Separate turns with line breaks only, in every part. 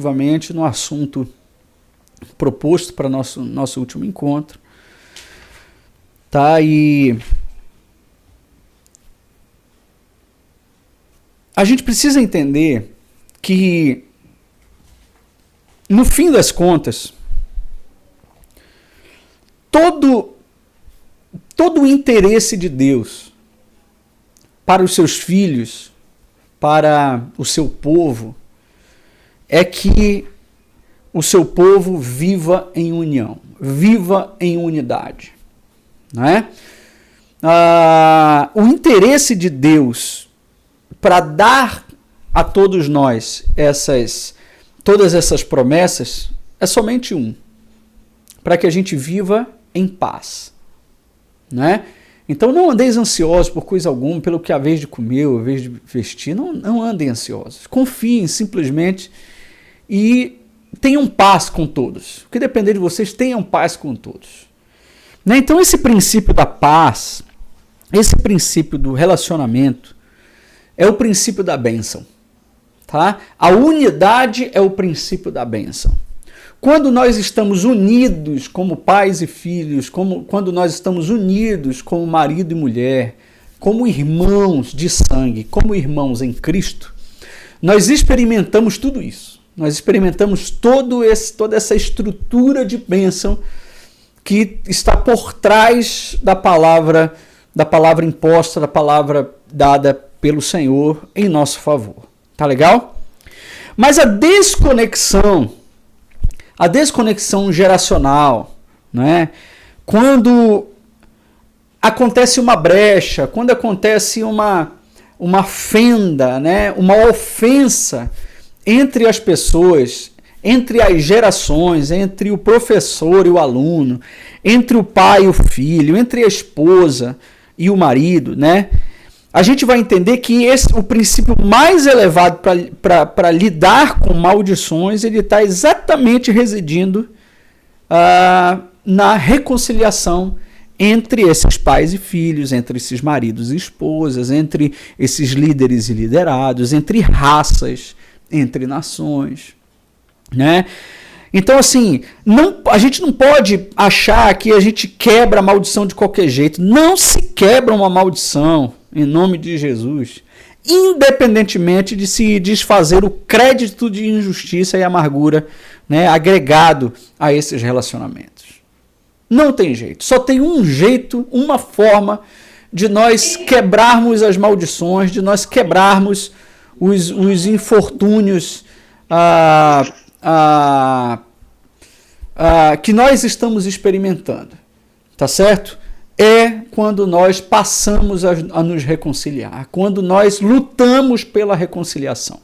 Novamente no assunto proposto para nosso último encontro, tá? E a gente precisa entender que, no fim das contas, todo o interesse de Deus para os seus filhos, para o seu povo, é que o seu povo viva em união, viva em unidade. Não é? O interesse de Deus para dar a todos nós todas essas promessas é somente um: para que a gente viva em paz. Não é? Então não andeis ansiosos por coisa alguma, pelo que haveis de comer ou haveis de vestir. Não andem ansiosos. Confiem simplesmente e tenham paz com todos. O que depender de vocês, tenham paz com todos. Né? Então esse princípio da paz, esse princípio do relacionamento, é o princípio da bênção. Tá? A unidade é o princípio da bênção. Quando nós estamos unidos como pais e filhos, quando nós estamos unidos como marido e mulher, como irmãos de sangue, como irmãos em Cristo, nós experimentamos tudo isso. Nós experimentamos toda essa estrutura de bênção que está por trás da palavra imposta, da palavra dada pelo Senhor em nosso favor. Tá legal? Mas a desconexão geracional, né? Quando acontece uma brecha, quando acontece uma fenda, né? Uma ofensa entre as pessoas, entre as gerações, entre o professor e o aluno, entre o pai e o filho, entre a esposa e o marido, né? A gente vai entender que o princípio mais elevado para lidar com maldições, ele está exatamente residindo na reconciliação entre esses pais e filhos, entre esses maridos e esposas, entre esses líderes e liderados, entre raças, entre nações, né? Então, assim, a gente não pode achar que a gente quebra a maldição de qualquer jeito. Não se quebra uma maldição, em nome de Jesus, independentemente de se desfazer o crédito de injustiça e amargura, né, agregado a esses relacionamentos. Não tem jeito. Só tem um jeito, uma forma de nós quebrarmos as maldições, de nós quebrarmos os infortúnios que nós estamos experimentando. Tá certo? É quando nós passamos a nos reconciliar, quando nós lutamos pela reconciliação.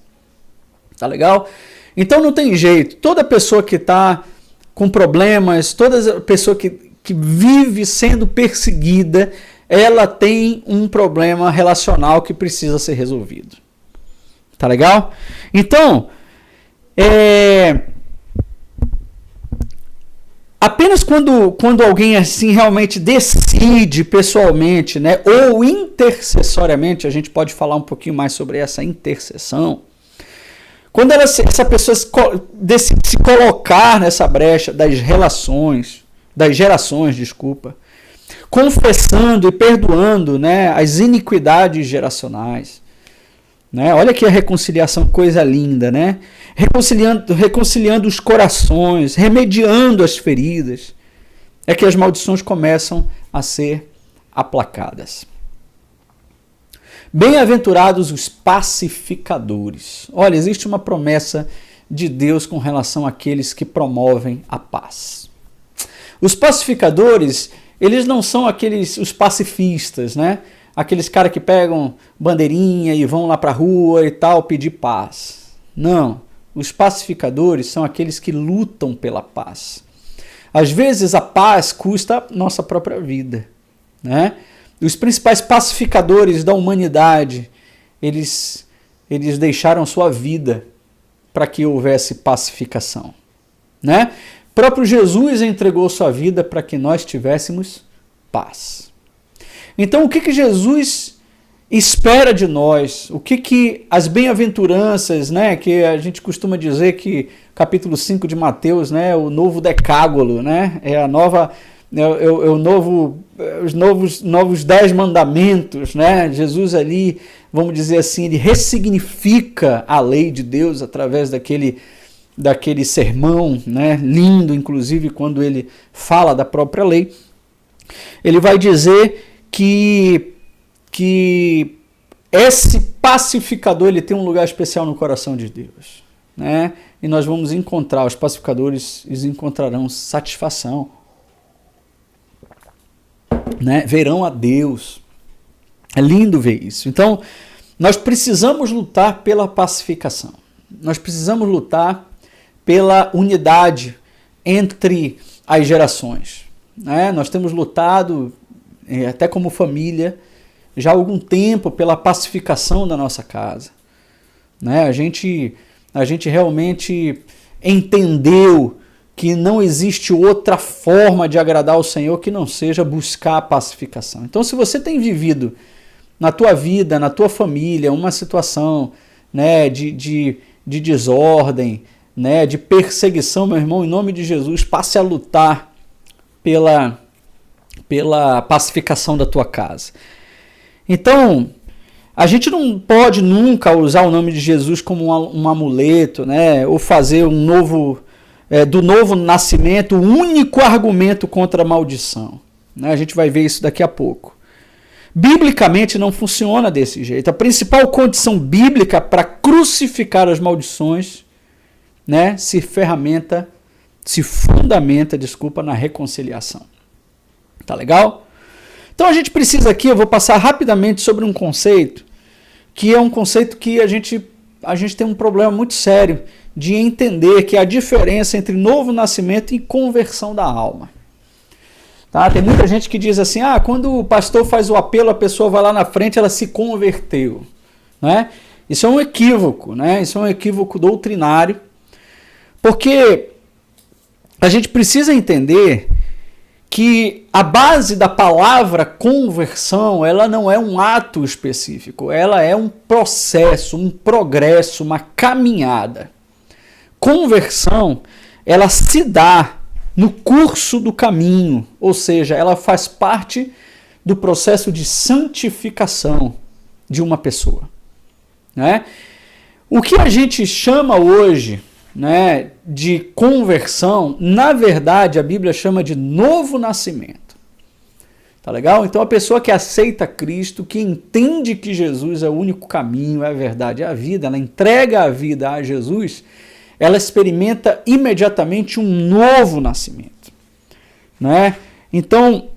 Tá legal? Então não tem jeito. Toda pessoa que está com problemas, toda pessoa que vive sendo perseguida, ela tem um problema relacional que precisa ser resolvido. Tá legal? Então, apenas quando alguém assim realmente decide pessoalmente, né, ou intercessoriamente, a gente pode falar um pouquinho mais sobre essa intercessão, quando essa pessoa decide se colocar nessa brecha das gerações, confessando e perdoando, né, as iniquidades geracionais, né? Olha que a reconciliação, coisa linda, né? Reconciliando os corações, remediando as feridas, é que as maldições começam a ser aplacadas. Bem-aventurados os pacificadores. Olha, existe uma promessa de Deus com relação àqueles que promovem a paz. Os pacificadores, eles não são os pacifistas, né? Aqueles caras que pegam bandeirinha e vão lá para a rua e tal, pedir paz. Não, os pacificadores são aqueles que lutam pela paz. Às vezes a paz custa a nossa própria vida, né? Os principais pacificadores da humanidade, eles deixaram sua vida para que houvesse pacificação, né? Próprio Jesus entregou sua vida para que nós tivéssemos paz. Então, o que Jesus espera de nós? O que as bem-aventuranças, né, que a gente costuma dizer que capítulo 5 de Mateus, né, o novo decágolo, né, é a nova, os novos 10 mandamentos, né, Jesus ali, vamos dizer assim, ele ressignifica a lei de Deus através daquele sermão, né, lindo, inclusive, quando ele fala da própria lei. Ele vai dizer que esse pacificador ele tem um lugar especial no coração de Deus, né? E nós vamos encontrar, os pacificadores, eles encontrarão satisfação, né? Verão a Deus. É lindo ver isso. Então, nós precisamos lutar pela pacificação. Nós precisamos lutar pela unidade entre as gerações, né? Nós temos lutado, até como família, já há algum tempo pela pacificação da nossa casa, né? A gente realmente entendeu que não existe outra forma de agradar ao Senhor que não seja buscar a pacificação. Então, se você tem vivido na tua vida, na tua família, uma situação, né, de desordem, né, de perseguição, meu irmão, em nome de Jesus, passe a lutar pela pacificação da tua casa. Então, a gente não pode nunca usar o nome de Jesus como um amuleto, né? Ou fazer do novo nascimento o único argumento contra a maldição, né? A gente vai ver isso daqui a pouco. Biblicamente não funciona desse jeito. A principal condição bíblica para crucificar as maldições, né, se fundamenta, na reconciliação. Tá legal? Então a gente precisa aqui, eu vou passar rapidamente sobre um conceito, que é um conceito que a gente tem um problema muito sério de entender, que é a diferença entre novo nascimento e conversão da alma. Tá? Tem muita gente que diz assim, quando o pastor faz o apelo, a pessoa vai lá na frente, ela se converteu. Né? Isso é um equívoco, né? Isso é um equívoco doutrinário, porque a gente precisa entender que a base da palavra conversão, ela não é um ato específico, ela é um processo, um progresso, uma caminhada. Conversão, ela se dá no curso do caminho, ou seja, ela faz parte do processo de santificação de uma pessoa, né? O que a gente chama hoje, né, de conversão, na verdade a Bíblia chama de novo nascimento. Tá legal? Então a pessoa que aceita Cristo, que entende que Jesus é o único caminho, é a verdade, é a vida, ela entrega a vida a Jesus, ela experimenta imediatamente um novo nascimento, né? Então,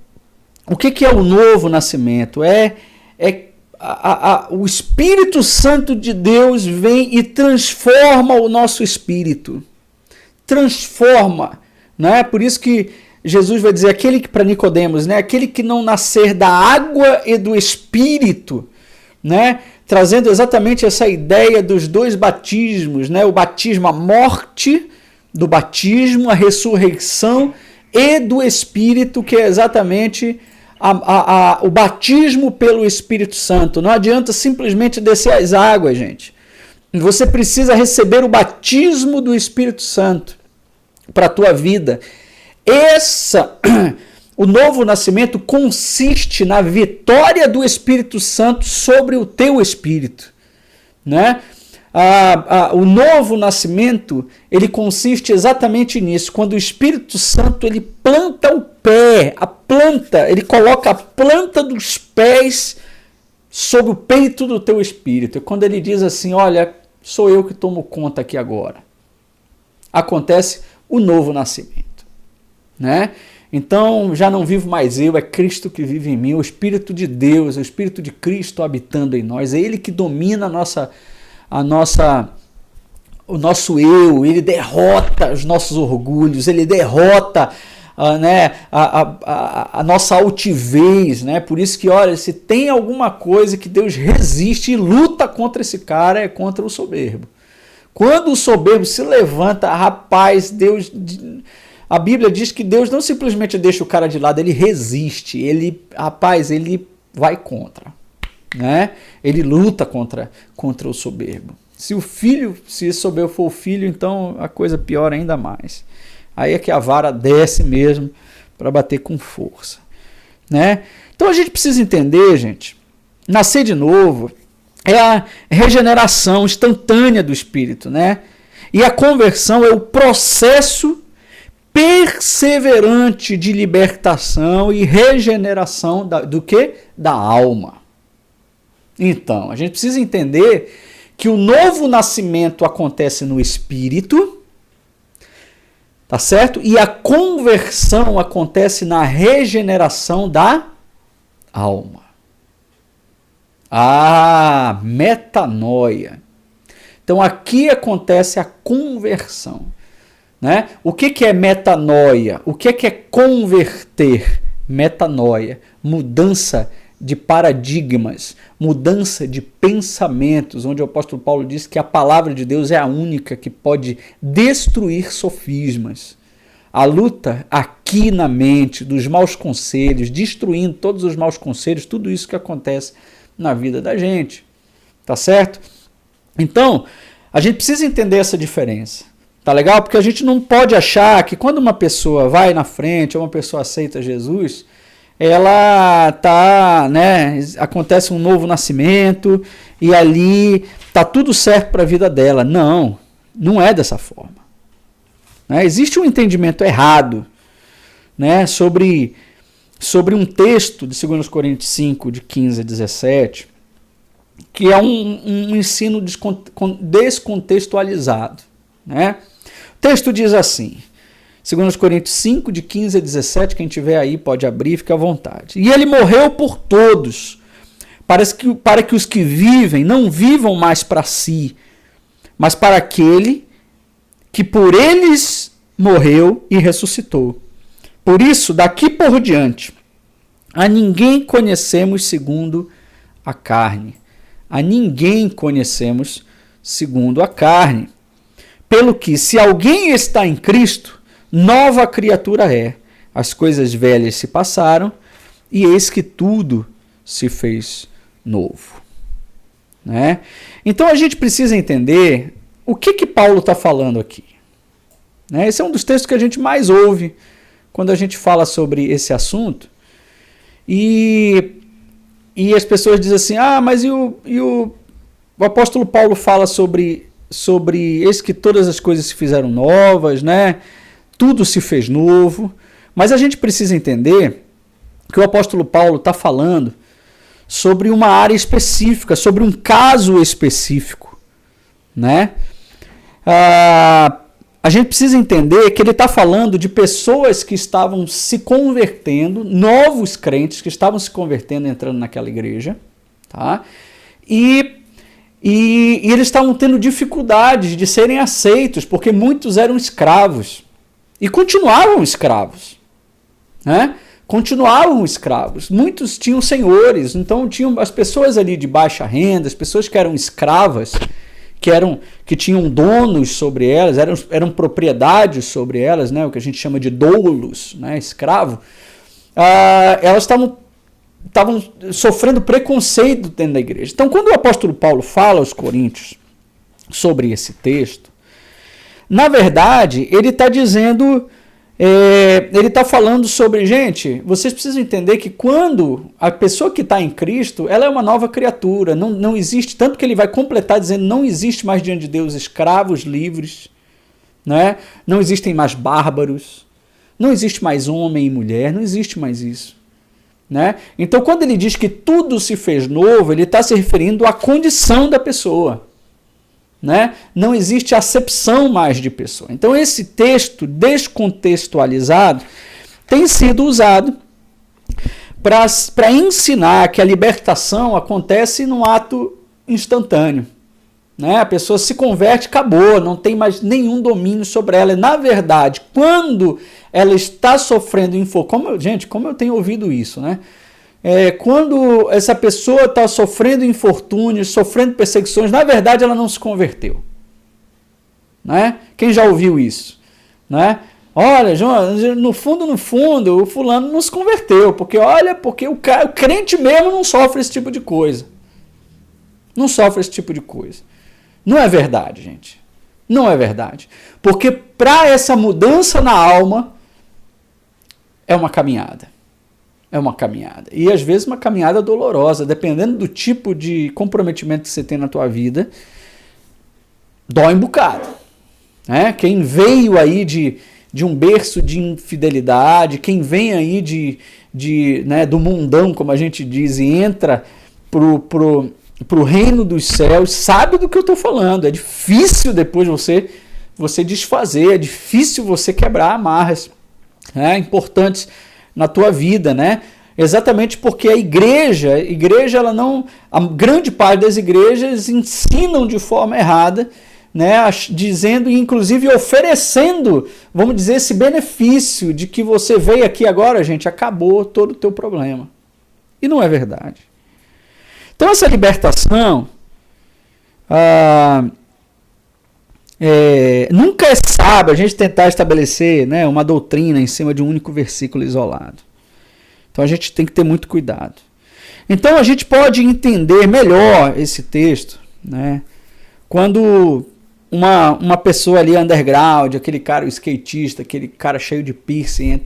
o que é o novo nascimento? O Espírito Santo de Deus vem e transforma o nosso espírito. Transforma, né? Por isso que Jesus vai dizer, aquele que, para Nicodemos, né? Aquele que não nascer da água e do Espírito, né? Trazendo exatamente essa ideia dos dois batismos, né? O batismo, a morte do batismo, a ressurreição e do Espírito, que é exatamente o batismo pelo Espírito Santo. Não adianta simplesmente descer as águas, gente. Você precisa receber o batismo do Espírito Santo para a tua vida. O novo nascimento consiste na vitória do Espírito Santo sobre o teu espírito, né? O novo nascimento, ele consiste exatamente nisso, quando o Espírito Santo ele planta o pé, ele coloca a planta dos pés sobre o peito do teu espírito. E quando ele diz assim, olha, sou eu que tomo conta aqui agora, acontece o novo nascimento, né? Então, já não vivo mais eu, é Cristo que vive em mim, o Espírito de Deus, o Espírito de Cristo habitando em nós, é Ele que domina o nosso eu, Ele derrota os nossos orgulhos, Ele derrota a nossa altivez, né? Por isso que, olha, se tem alguma coisa que Deus resiste e luta contra esse cara, é contra o soberbo. Quando o soberbo se levanta, rapaz, a Bíblia diz que Deus não simplesmente deixa o cara de lado, ele resiste, ele vai contra, né? Ele luta contra o soberbo.
Se Eusebeu for o filho, então a coisa piora ainda mais. Aí é que a vara desce mesmo para bater com força, né? Então a gente precisa entender, gente, nascer de novo é a regeneração instantânea do espírito, né? E a conversão é o processo perseverante de libertação e regeneração do quê? Da alma. Então, a gente precisa entender que o novo nascimento acontece no espírito, tá certo? E a conversão acontece na regeneração da alma. Ah, metanoia. Então aqui acontece a conversão, né? O que é metanoia? O que é converter? Metanoia, mudança de paradigmas, mudança de pensamentos, onde o apóstolo Paulo diz que a palavra de Deus é a única que pode destruir sofismas. A luta aqui na mente dos maus conselhos, destruindo todos os maus conselhos, tudo isso que acontece na vida da gente, tá certo? Então, a gente precisa entender essa diferença, tá legal? Porque a gente não pode achar que quando uma pessoa vai na frente, ou uma pessoa aceita Jesus, ela tá, né, acontece um novo nascimento e ali tá tudo certo para a vida dela. Não, não é dessa forma. Né? Existe um entendimento errado, né, sobre um texto de 2 Coríntios 5, de 15 a 17, que é um ensino descontextualizado. Né? O texto diz assim, 2 Coríntios 5, de 15 a 17, quem tiver aí pode abrir, fica à vontade. E ele morreu por todos, para que os que vivem não vivam mais para si, mas para aquele que por eles morreu e ressuscitou. Por isso, daqui por diante, a ninguém conhecemos segundo a carne. A ninguém conhecemos segundo a carne. Pelo que, se alguém está em Cristo, nova criatura é. As coisas velhas se passaram, e eis que tudo se fez novo. Né? Então a gente precisa entender o que Paulo está falando aqui. Né? Esse é um dos textos que a gente mais ouve quando a gente fala sobre esse assunto. E as pessoas dizem assim, mas o apóstolo Paulo fala sobre eis que todas as coisas se fizeram novas, né? Tudo se fez novo. Mas a gente precisa entender que o apóstolo Paulo está falando sobre uma área específica, sobre um caso específico. Né? A gente precisa entender que ele está falando de pessoas que estavam se convertendo, novos crentes que estavam se convertendo, entrando naquela igreja, tá? E eles estavam tendo dificuldades de serem aceitos, porque muitos eram escravos e continuavam escravos, né? Continuavam escravos. Muitos tinham senhores, então tinham as pessoas ali de baixa renda, as pessoas que eram escravas, que tinham donos sobre elas, eram propriedades sobre elas, né, o que a gente chama de doulos, né, escravo, elas estavam sofrendo preconceito dentro da igreja. Então, quando o apóstolo Paulo fala aos coríntios sobre esse texto, na verdade, ele está dizendo, ele está falando sobre, gente, vocês precisam entender que quando a pessoa que está em Cristo, ela é uma nova criatura, não existe, tanto que ele vai completar dizendo, não existe mais diante de Deus escravos livres, né? Não existem mais bárbaros, não existe mais homem e mulher, não existe mais isso. Né? Então, quando ele diz que tudo se fez novo, ele está se referindo à condição da pessoa. Né? Não existe acepção mais de pessoa. Então, esse texto descontextualizado tem sido usado para ensinar que a libertação acontece num ato instantâneo. Né? A pessoa se converte, acabou, não tem mais nenhum domínio sobre ela. Na verdade, quando ela está sofrendo como eu tenho ouvido isso, né? Quando essa pessoa está sofrendo infortúnios, sofrendo perseguições, na verdade ela não se converteu. Né? Quem já ouviu isso? Né? Olha, João, no fundo, o fulano não se converteu, porque o crente mesmo não sofre esse tipo de coisa. Não sofre esse tipo de coisa. Não é verdade, gente. Não é verdade. Porque para essa mudança na alma, é uma caminhada. É uma caminhada. E às vezes uma caminhada dolorosa, dependendo do tipo de comprometimento que você tem na tua vida, dói um bocado. Né? Quem veio aí de um berço de infidelidade, quem vem aí né, do mundão, como a gente diz, e entra pro reino dos céus, sabe do que eu estou falando. É difícil depois você desfazer, é difícil você quebrar amarras, né, importantes na tua vida, né? Exatamente porque a igreja ela não, a grande parte das igrejas ensinam de forma errada, né, dizendo e inclusive oferecendo, vamos dizer, esse benefício de que você veio aqui agora, gente, acabou todo o teu problema. E não é verdade. Então essa libertação nunca é sábio a gente tentar estabelecer, né, uma doutrina em cima de um único versículo isolado. Então a gente tem que ter muito cuidado. Então a gente pode entender melhor esse texto, né, quando uma pessoa ali underground, aquele cara, o skatista, aquele cara cheio de piercing,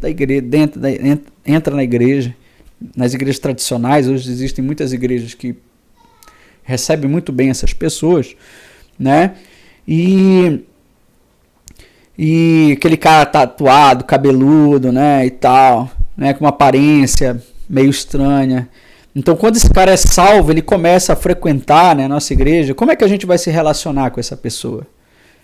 entra na igreja, nas igrejas tradicionais. Hoje existem muitas igrejas que recebem muito bem essas pessoas, né? E aquele cara tatuado, cabeludo, né, e tal, né, com uma aparência meio estranha. Então, quando esse cara é salvo, ele começa a frequentar, né, a nossa igreja. Como é que a gente vai se relacionar com essa pessoa?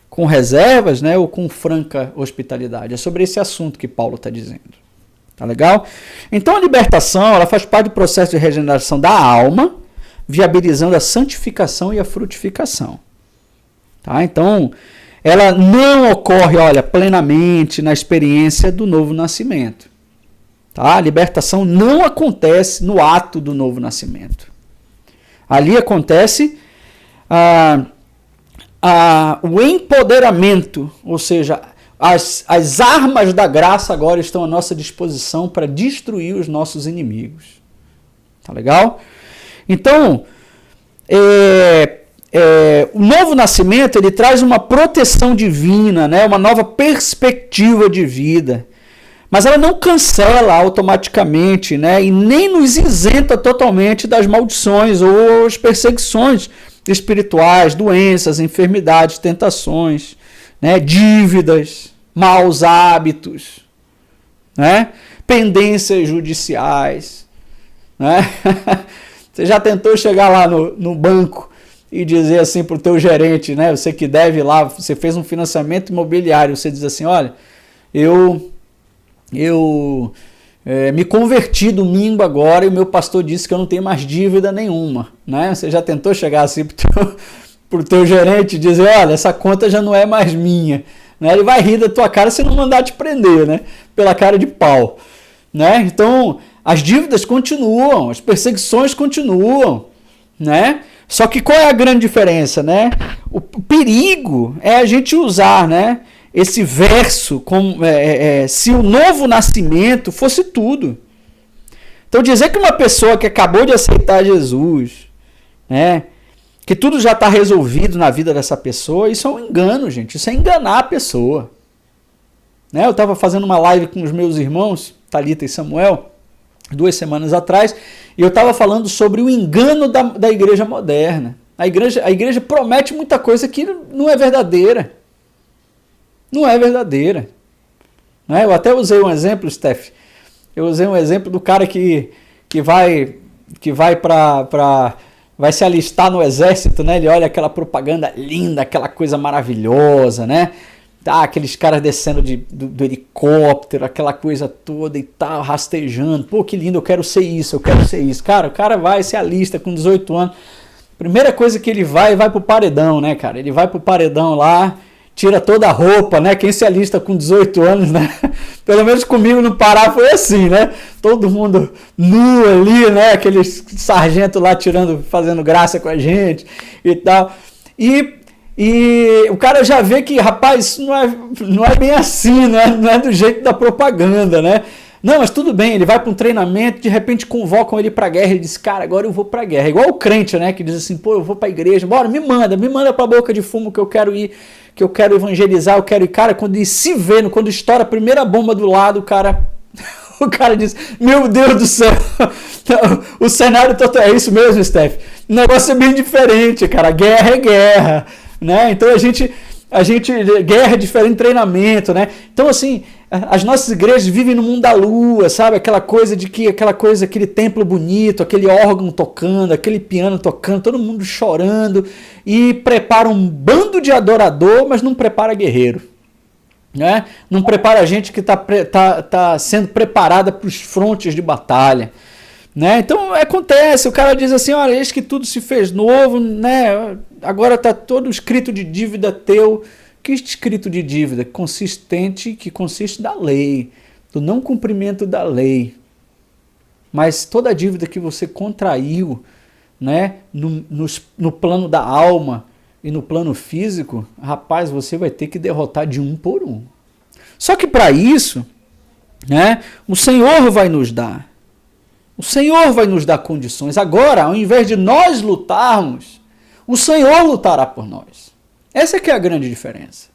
Com reservas, né, ou com franca hospitalidade? É sobre esse assunto que Paulo está dizendo. Tá legal? Então, a libertação, ela faz parte do processo de regeneração da alma, viabilizando a santificação e a frutificação. Tá? Então, ela não ocorre, olha, plenamente na experiência do novo nascimento. Tá? A libertação não acontece no ato do novo nascimento. Ali acontece o empoderamento, ou seja, as armas da graça agora estão à nossa disposição para destruir os nossos inimigos. Tá legal? Então, o novo nascimento, ele traz uma proteção divina, né? Uma nova perspectiva de vida. Mas ela não cancela automaticamente, né? E nem nos isenta totalmente das maldições ou as perseguições espirituais, doenças, enfermidades, tentações, né? Dívidas, maus hábitos, né? Pendências judiciais. Né? Você já tentou chegar lá no banco e dizer assim para o teu gerente, né? Você que deve lá, você fez um financiamento imobiliário, você diz assim, olha, eu me converti domingo agora e o meu pastor disse que eu não tenho mais dívida nenhuma, né? Você já tentou chegar assim pro teu gerente e dizer, olha, essa conta já não é mais minha, né? Ele vai rir da tua cara se não mandar te prender, né? Pela cara de pau, né? Então, as dívidas continuam, as perseguições continuam, né? Só que qual é a grande diferença, né? O perigo é a gente usar, né, esse verso como se o novo nascimento fosse tudo. Então dizer que uma pessoa que acabou de aceitar Jesus, né, que tudo já está resolvido na vida dessa pessoa, isso é um engano, gente. Isso é enganar a pessoa. Né? Eu estava fazendo uma live com os meus irmãos, Thalita e Samuel, 2 semanas atrás, e eu estava falando sobre o engano da igreja moderna. A igreja promete muita coisa que não é verdadeira. Não é verdadeira. Né? Eu até usei um exemplo, Steph. Eu usei um exemplo do cara que vai se alistar no exército, né? Ele olha aquela propaganda linda, aquela coisa maravilhosa, né? Tá, aqueles caras descendo do helicóptero, aquela coisa toda e tal, rastejando. Pô, que lindo, eu quero ser isso, eu quero ser isso. Cara, o cara vai, se alista com 18 anos. Primeira coisa que ele vai pro paredão, né, cara? Ele vai pro paredão lá, tira toda a roupa, né? Quem se alista com 18 anos, né? Pelo menos comigo no Pará foi assim, né? Todo mundo nu ali, né? Aquele sargento lá fazendo graça com a gente e tal. E o cara já vê que, rapaz, isso não é bem assim, né? Não é do jeito da propaganda, né?
Não, mas tudo bem, ele vai para um treinamento, de repente convocam ele para a guerra, ele diz, cara, agora eu vou para a guerra. Igual o crente, né, que diz assim, pô, eu vou para a igreja, bora, me manda para a boca de fumo que eu quero ir, que eu quero evangelizar, eu quero ir. Cara, quando ele se vê, quando estoura a primeira bomba do lado, o cara diz, meu Deus do céu, o cenário total, é isso mesmo, Steph, o negócio é bem diferente, cara, guerra é guerra, né, então a gente guerra é diferente, treinamento, né, então assim, as nossas igrejas vivem no mundo da lua, sabe, aquele templo bonito, aquele órgão tocando, aquele piano tocando, todo mundo chorando, e prepara um bando de adorador, mas não prepara guerreiro. Né? Não prepara a gente que está sendo preparada para os frontes de batalha. Né? Então acontece, o cara diz assim, olha, eis que tudo se fez novo, né? Agora está todo escrito de dívida teu. Que escrito de dívida? Que consiste da lei, do não cumprimento da lei. Mas toda a dívida que você contraiu, né? no plano da alma, e no plano físico, rapaz, você vai ter que derrotar de um por um. Só que para isso, né, o Senhor vai nos dar. O Senhor vai nos dar condições. Agora, ao invés de nós lutarmos, o Senhor lutará por nós. Essa é que é a grande diferença.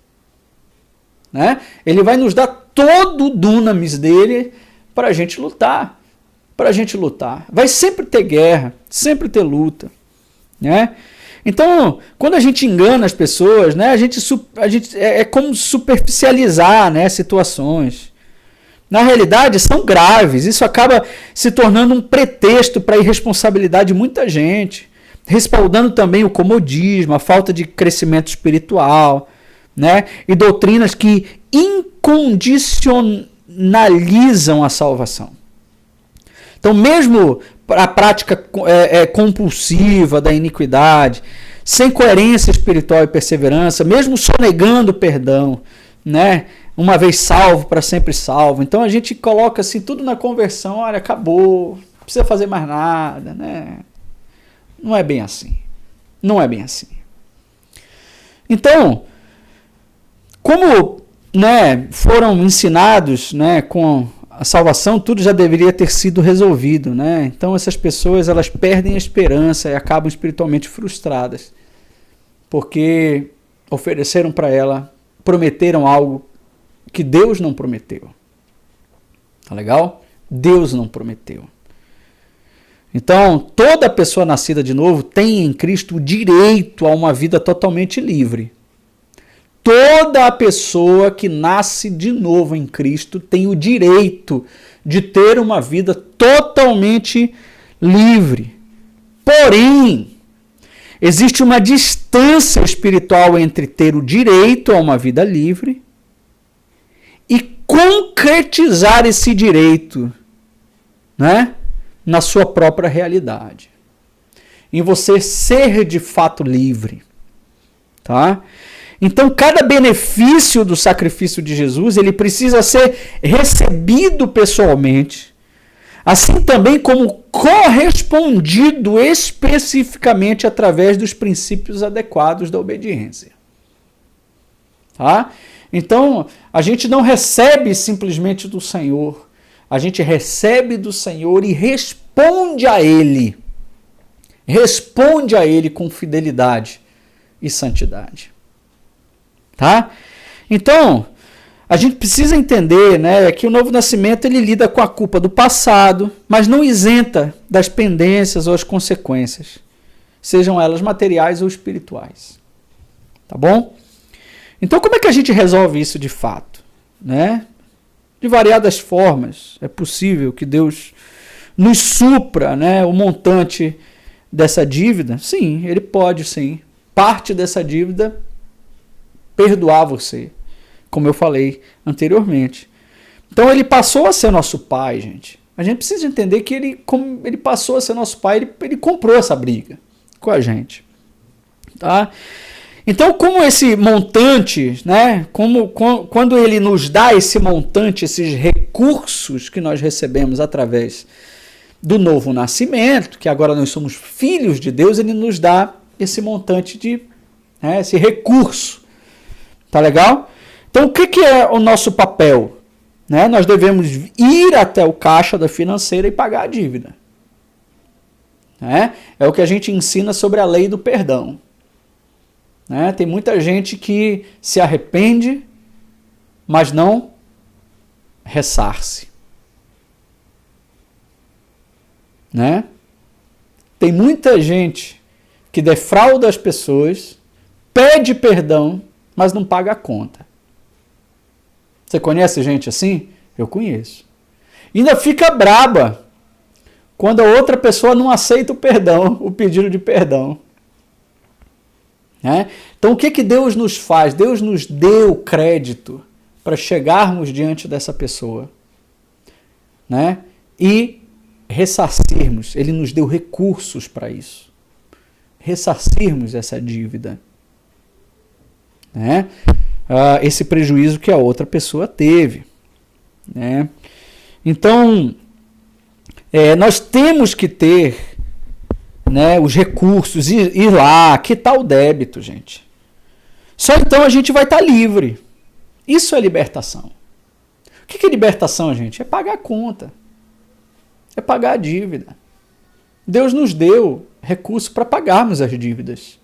Né? Ele vai nos dar todo o dunamis dele para a gente lutar. Para a gente lutar. Vai sempre ter guerra, sempre ter luta. Né? Então, quando a gente engana as pessoas, né, a gente é como superficializar, né, situações. Na realidade, são graves. Isso acaba se tornando um pretexto para a irresponsabilidade de muita gente, respaldando também o comodismo, a falta de crescimento espiritual, né, e doutrinas que incondicionalizam a salvação. Então, mesmo a prática compulsiva da iniquidade, sem coerência espiritual e perseverança, mesmo sonegando perdão, né? Uma vez salvo, para sempre salvo. Então a gente coloca assim tudo na conversão, olha, acabou, não precisa fazer mais nada, né? Não é bem assim. Não é bem assim. Então, como, né, foram ensinados, né, com a salvação, tudo já deveria ter sido resolvido, né? Então essas pessoas, elas perdem a esperança e acabam espiritualmente frustradas, porque ofereceram para ela, prometeram algo que Deus não prometeu. Tá legal? Deus não prometeu. Então, toda pessoa nascida de novo tem em Cristo o direito a uma vida totalmente livre. Toda a pessoa que nasce de novo em Cristo tem o direito de ter uma vida totalmente livre. Porém, existe uma distância espiritual entre ter o direito a uma vida livre e concretizar esse direito, né, na sua própria realidade. Em você ser de fato livre. Tá? Então, cada benefício do sacrifício de Jesus, ele precisa ser recebido pessoalmente, assim também como correspondido especificamente através dos princípios adequados da obediência. Tá? Então, a gente não recebe simplesmente do Senhor, a gente recebe do Senhor e responde a Ele. Responde a Ele com fidelidade e santidade. Tá? Então, a gente precisa entender, né, que o novo nascimento ele lida com a culpa do passado, mas não isenta das pendências ou as consequências, sejam elas materiais ou espirituais. Tá bom? Então, como é que a gente resolve isso de fato? Né? De variadas formas. É possível que Deus nos supra, né, o montante dessa dívida? Sim, Ele pode, sim. Parte dessa dívida perdoar você, como eu falei anteriormente. Então ele passou a ser nosso pai, gente. A gente precisa entender que ele passou a ser nosso pai, ele comprou essa briga com a gente. Tá? Então, como esse montante, né, quando ele nos dá esse montante, esses recursos que nós recebemos através do novo nascimento, que agora nós somos filhos de Deus, ele nos dá esse montante esse recurso. Tá legal? Então, o que é o nosso papel?
né, nós devemos ir até o caixa da financeira e pagar a dívida. Né? É o que a gente ensina sobre a lei do perdão. Né? Tem muita gente que se arrepende, mas não ressarce. Né? Tem muita gente que defrauda as pessoas, pede perdão, mas não paga a conta. Você conhece gente assim? Eu conheço. E ainda fica braba quando a outra pessoa não aceita o perdão, o pedido de perdão. Né? Então o que Deus nos faz? Deus nos deu crédito para chegarmos diante dessa pessoa, né? E ressarcirmos. Ele nos deu recursos para isso. Ressarcirmos essa dívida. Né? Esse prejuízo que a outra pessoa teve. Né? Então, nós temos que ter, né, os recursos, ir lá, quitar o débito, gente. Só então a gente vai estar livre. Isso é libertação. O que é libertação, gente? É pagar a conta. É pagar a dívida. Deus nos deu recurso para pagarmos as dívidas.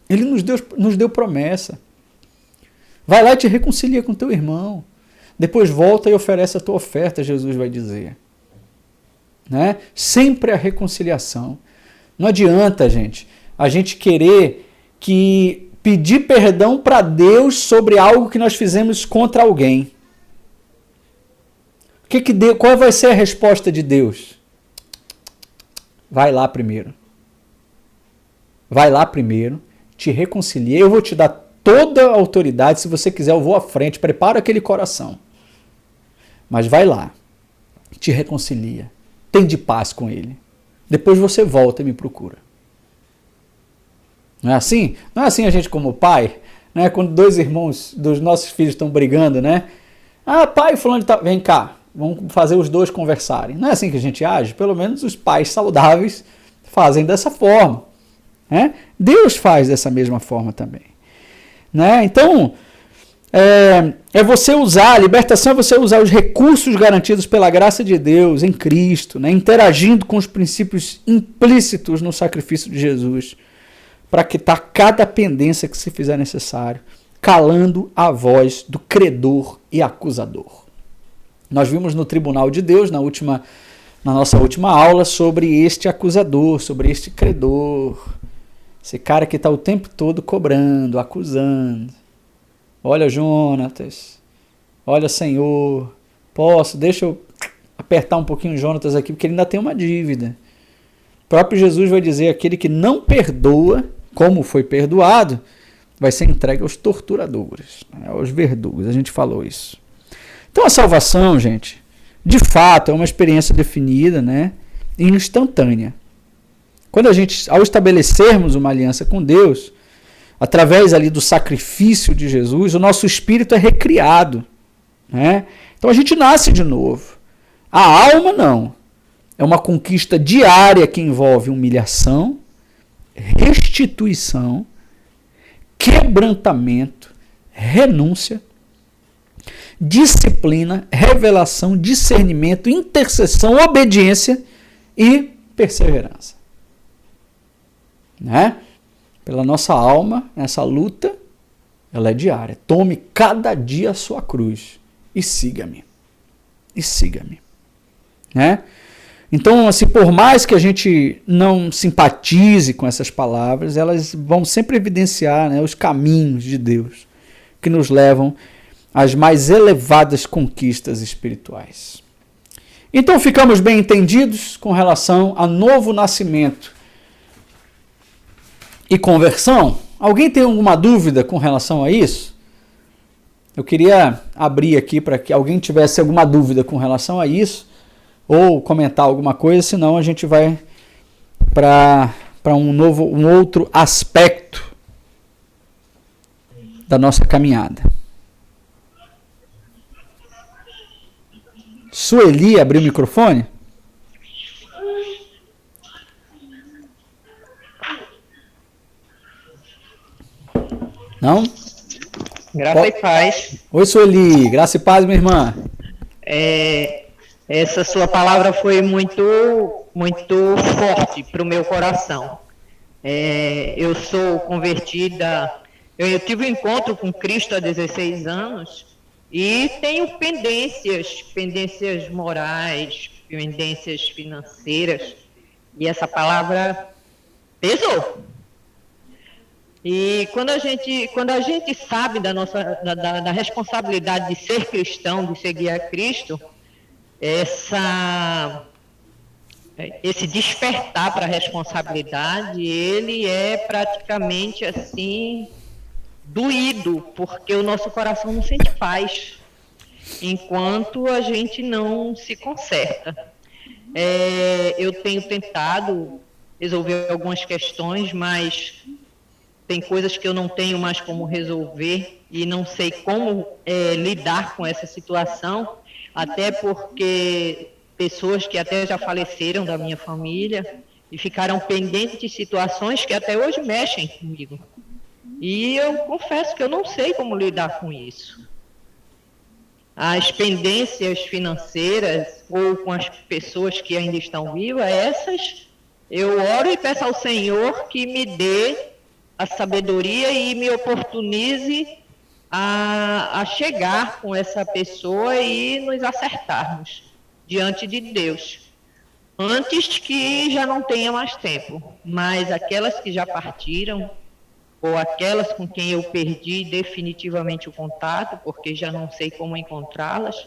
Ele nos deu promessa. Vai lá e te reconcilia com teu irmão. Depois volta e oferece a tua oferta, Jesus vai dizer. Né? Sempre a reconciliação. Não adianta, gente, a gente querer pedir perdão para Deus sobre algo que nós fizemos contra alguém. Qual vai ser a resposta de Deus? Vai lá primeiro. Vai lá primeiro, te reconciliei, eu vou te dar toda a autoridade, se você quiser eu vou à frente, prepara aquele coração. Mas vai lá, te reconcilia, tem de paz com ele. Depois você volta e me procura. Não é assim? Não é assim a gente como pai, né? Quando dois irmãos dos nossos filhos estão brigando, né? Ah, pai, fulano, vem cá, vamos fazer os dois conversarem. Não é assim que a gente age? Pelo menos os pais saudáveis fazem dessa forma. Né? Deus faz dessa mesma forma também. Né? Então, é você usar, a libertação é você usar os recursos garantidos pela graça de Deus em Cristo, né? Interagindo com os princípios implícitos no sacrifício de Jesus, para quitar cada pendência que se fizer necessário, calando a voz do credor e acusador. Nós vimos no tribunal de Deus, na nossa última aula, sobre este acusador, sobre este credor. Esse cara que está o tempo todo cobrando, acusando. Olha, Jonatas. Olha, Senhor. Deixa eu apertar um pouquinho o Jonatas aqui, porque ele ainda tem uma dívida. O próprio Jesus vai dizer, aquele que não perdoa, como foi perdoado, vai ser entregue aos torturadores, aos verdugos. A gente falou isso. Então a salvação, gente, de fato é uma experiência definida, né, e instantânea. Quando ao estabelecermos uma aliança com Deus, através ali do sacrifício de Jesus, o nosso espírito é recriado. Né? Então a gente nasce de novo. A alma não. É uma conquista diária que envolve humilhação, restituição, quebrantamento, renúncia, disciplina, revelação, discernimento, intercessão, obediência e perseverança. Né? Pela nossa alma, essa luta, ela é diária. Tome cada dia a sua cruz e siga-me. E siga-me. Né? Então, assim, por mais que a gente não simpatize com essas palavras, elas vão sempre evidenciar, né, os caminhos de Deus que nos levam às mais elevadas conquistas espirituais. Então, ficamos bem entendidos com relação a novo nascimento e conversão? Alguém tem alguma dúvida com relação a isso? Eu queria abrir aqui para que alguém tivesse alguma dúvida com relação a isso, ou comentar alguma coisa, senão a gente vai para um outro aspecto da nossa caminhada. Sueli abriu o microfone? Não?
Graça e paz.
Oi, Sueli. Graça e paz, minha irmã.
Essa sua palavra foi muito forte para o meu coração. Eu sou convertida, eu tive um encontro com Cristo há 16 anos e tenho pendências morais, pendências financeiras, e essa palavra pesou. E quando a gente sabe da responsabilidade de ser cristão, de seguir a Cristo, esse despertar para a responsabilidade, ele é praticamente assim, doído, porque o nosso coração não sente paz, enquanto a gente não se conserta. Eu tenho tentado resolver algumas questões, mas tem coisas que eu não tenho mais como resolver e não sei como lidar com essa situação, até porque pessoas que até já faleceram da minha família e ficaram pendentes de situações que até hoje mexem comigo. E eu confesso que eu não sei como lidar com isso. As pendências financeiras ou com as pessoas que ainda estão vivas, essas eu oro e peço ao Senhor que me dê a sabedoria e me oportunize a chegar com essa pessoa e nos acertarmos diante de Deus, antes que já não tenha mais tempo. Mas aquelas que já partiram, ou aquelas com quem eu perdi definitivamente o contato, porque já não sei como encontrá-las,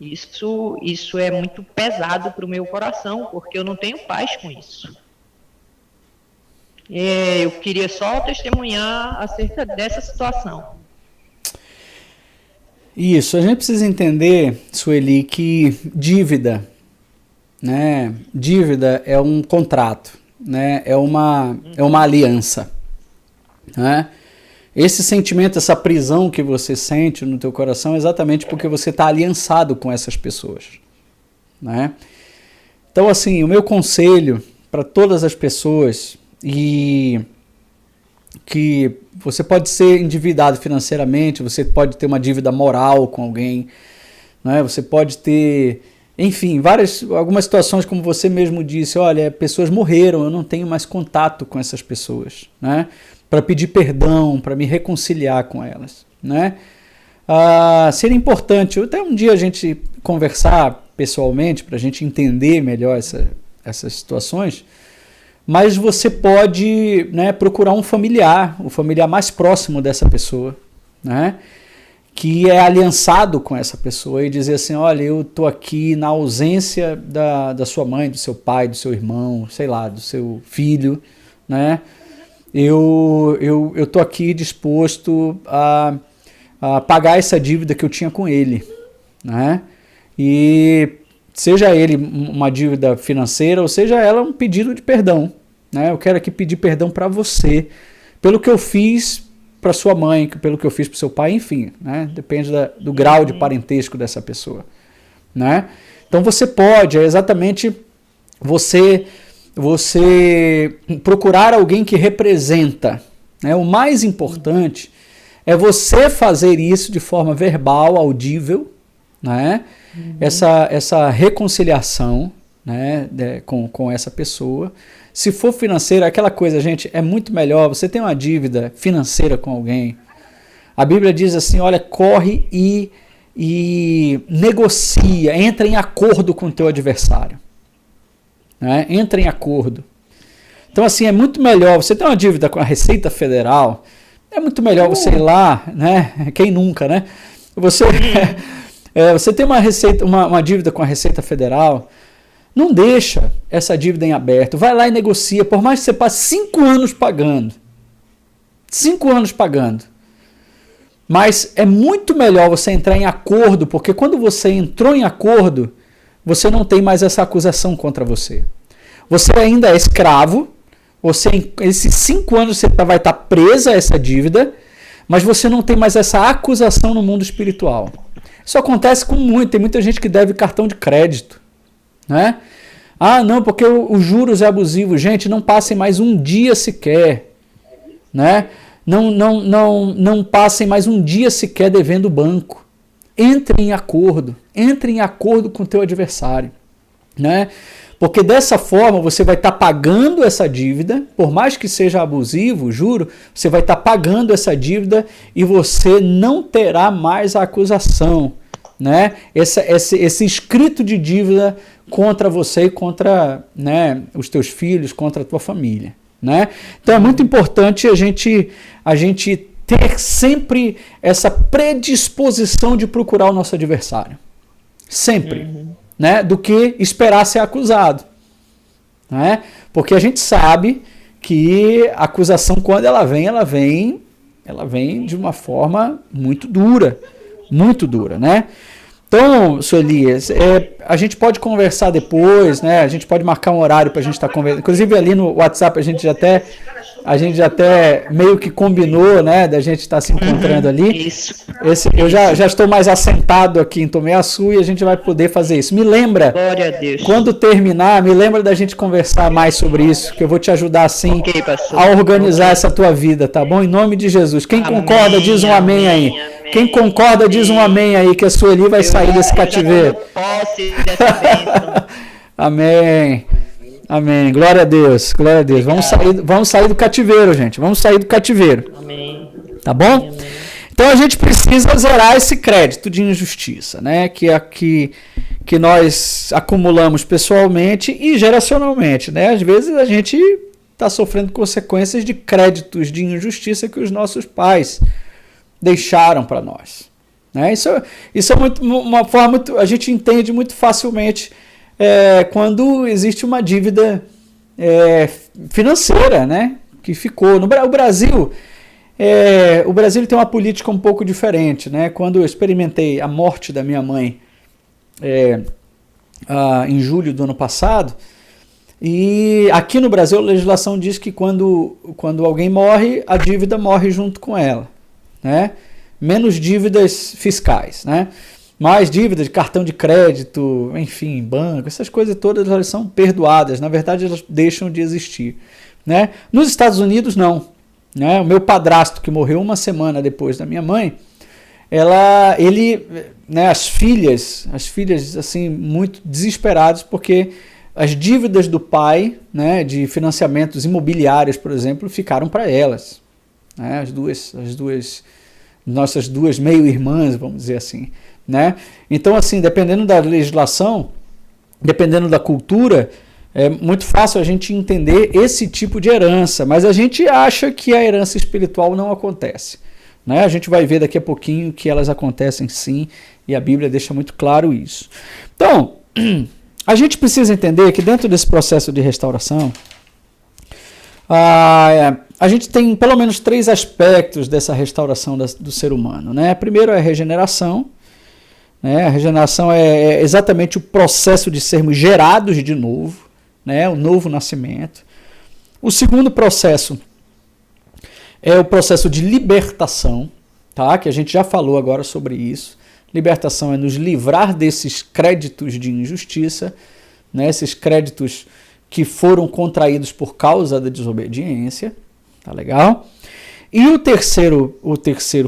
isso é muito pesado para o meu coração, porque eu não tenho paz com isso. Eu queria só testemunhar acerca dessa situação.
Isso, a gente precisa entender, Sueli, que dívida, né? Dívida é um contrato, né? É uma aliança, né? Esse sentimento, essa prisão que você sente no teu coração é exatamente porque você está aliançado com essas pessoas, né? Então, assim, o meu conselho para todas as pessoas, e que você pode ser endividado financeiramente, você pode ter uma dívida moral com alguém, né? Você pode ter, enfim, algumas situações, como você mesmo disse, olha, pessoas morreram, eu não tenho mais contato com essas pessoas, né? Para pedir perdão, para me reconciliar com elas, né? Seria importante, até um dia a gente conversar pessoalmente, para a gente entender melhor essas situações. Mas você pode, né, procurar um familiar, o familiar mais próximo dessa pessoa, né, que é aliançado com essa pessoa, e dizer assim, olha, eu estou aqui na ausência da sua mãe, do seu pai, do seu irmão, sei lá, do seu filho, né, eu estou aqui disposto a pagar essa dívida que eu tinha com ele, né, e seja ele uma dívida financeira, ou seja ela um pedido de perdão, né? Eu quero aqui pedir perdão para você, pelo que eu fiz para sua mãe, pelo que eu fiz para seu pai, enfim, né? Depende do grau de parentesco dessa pessoa, né? Então você pode, é exatamente você procurar alguém que representa, né? O mais importante é você fazer isso de forma verbal, audível, né? Essa reconciliação, né, com essa pessoa. Se for financeira, aquela coisa, gente, é muito melhor. Você tem uma dívida financeira com alguém, a Bíblia diz assim, olha, corre e negocia, entra em acordo com o teu adversário, né? Entra em acordo. Então assim, é muito melhor, você tem uma dívida com a Receita Federal, é muito melhor você ir lá, né? Quem nunca, né? Você tem uma dívida com a Receita Federal, não deixa essa dívida em aberto. Vai lá e negocia, por mais que você passe 5 anos pagando. 5 anos pagando. Mas é muito melhor você entrar em acordo, porque quando você entrou em acordo, você não tem mais essa acusação contra você. Você ainda é escravo, esses 5 anos você vai estar presa a essa dívida, mas você não tem mais essa acusação no mundo espiritual. Isso acontece tem muita gente que deve cartão de crédito, né? Não, porque os juros é abusivo. Gente, não passem mais um dia sequer, né,
Não passem mais um dia sequer devendo o banco. Entre em acordo com o teu adversário, né? Porque dessa forma você vai estar pagando essa dívida, por mais que seja abusivo, juro, você vai estar pagando essa dívida e você não terá mais a acusação, né? Esse escrito de dívida contra você e contra, né, os teus filhos, contra a tua família, né? Então é muito importante a gente ter sempre essa predisposição de procurar o nosso adversário. Sempre. Né? Do que esperar ser acusado. Né? Porque a gente sabe que a acusação, quando ela vem de uma forma muito dura. Muito dura, né? Então, Sr. Elias, a gente pode conversar depois, né? A gente pode marcar um horário para a gente estar conversando. Inclusive ali no WhatsApp a gente já até meio que combinou, né? Da gente estar se encontrando ali.
Isso.
Eu já estou mais assentado aqui em Tomé Açu e a gente vai poder fazer isso. Me lembra,
glória a Deus,
quando terminar, me lembra da gente conversar mais sobre isso, que eu vou te ajudar assim a organizar essa tua vida, tá bom? Em nome de Jesus. Quem concorda, diz um amém aí. Quem concorda, diz um amém aí, que a Sueli vai sair desse cativeiro. Amém. Amém. Glória a Deus. Glória a Deus. Vamos sair do cativeiro, gente. Vamos sair do cativeiro.
Amém.
Tá bom?
Amém.
Então a gente precisa zerar esse crédito de injustiça, né? Que nós acumulamos pessoalmente e geracionalmente, né? Às vezes a gente está sofrendo consequências de créditos de injustiça que os nossos pais deixaram para nós, né? Isso é uma forma muito, a gente entende muito facilmente quando existe uma dívida financeira, né? Que ficou no Brasil. O Brasil tem uma política um pouco diferente, né? Quando eu experimentei a morte da minha mãe em julho do ano passado, e aqui no Brasil a legislação diz que quando alguém morre, a dívida morre junto com ela, né? Menos dívidas fiscais, né? Mais dívidas de cartão de crédito, enfim, banco, essas coisas todas elas são perdoadas, na verdade elas deixam de existir, né? Nos Estados Unidos não, né? O meu padrasto, que morreu uma semana depois da minha mãe, né, as filhas assim muito desesperadas porque as dívidas do pai, né, de financiamentos imobiliários, por exemplo, ficaram para elas, né? Nossas duas meio-irmãs, vamos dizer assim, né? Então, assim, dependendo da legislação, dependendo da cultura, é muito fácil a gente entender esse tipo de herança, mas a gente acha que a herança espiritual não acontece, né? A gente vai ver daqui a pouquinho que elas acontecem sim, e a Bíblia deixa muito claro isso. Então, a gente precisa entender que dentro desse processo de restauração, a gente tem pelo menos 3 aspectos dessa restauração do ser humano, né? Primeiro é a regeneração, né? A regeneração é exatamente o processo de sermos gerados de novo, né? O novo nascimento. O segundo processo é o processo de libertação, tá? Que a gente já falou agora sobre isso. Libertação é nos livrar desses créditos de injustiça, né? Esses créditos que foram contraídos por causa da desobediência, tá legal? E o terceiro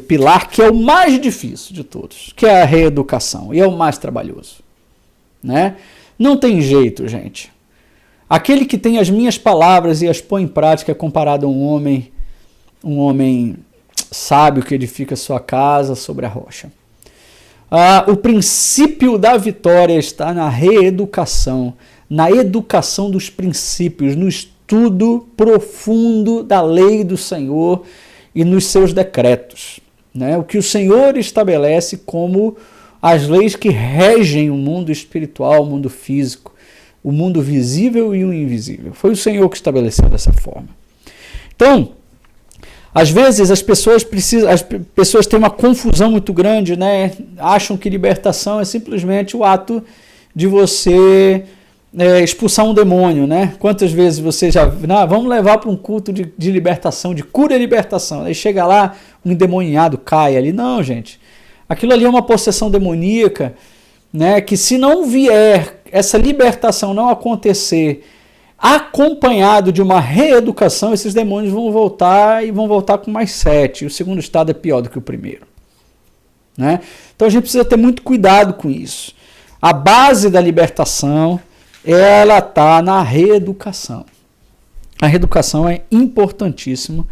pilar, que é o mais difícil de todos, que é a reeducação, e é o mais trabalhoso, né? Não tem jeito, gente. Aquele que tem as minhas palavras e as põe em prática é comparado a um homem sábio que edifica sua casa sobre a rocha. O princípio da vitória está na reeducação, na educação dos princípios, no estudo profundo da lei do Senhor e nos seus decretos, né? O que o Senhor estabelece como as leis que regem o mundo espiritual, o mundo físico, o mundo visível e o invisível. Foi o Senhor que estabeleceu dessa forma. Então, às vezes as pessoas têm uma confusão muito grande, né? Acham que libertação é simplesmente o ato de você expulsar um demônio, né? Quantas vezes você já... vamos levar para um culto de libertação, de cura e libertação. Aí chega lá, um endemoniado cai ali. Não, gente. Aquilo ali é uma possessão demoníaca, né? Que se não vier, essa libertação não acontecer acompanhado de uma reeducação, esses demônios vão voltar e vão voltar com mais 7. E o segundo estado é pior do que o primeiro. Né? Então a gente precisa ter muito cuidado com isso. A base da libertação, ela está na reeducação. A reeducação é importantíssimo,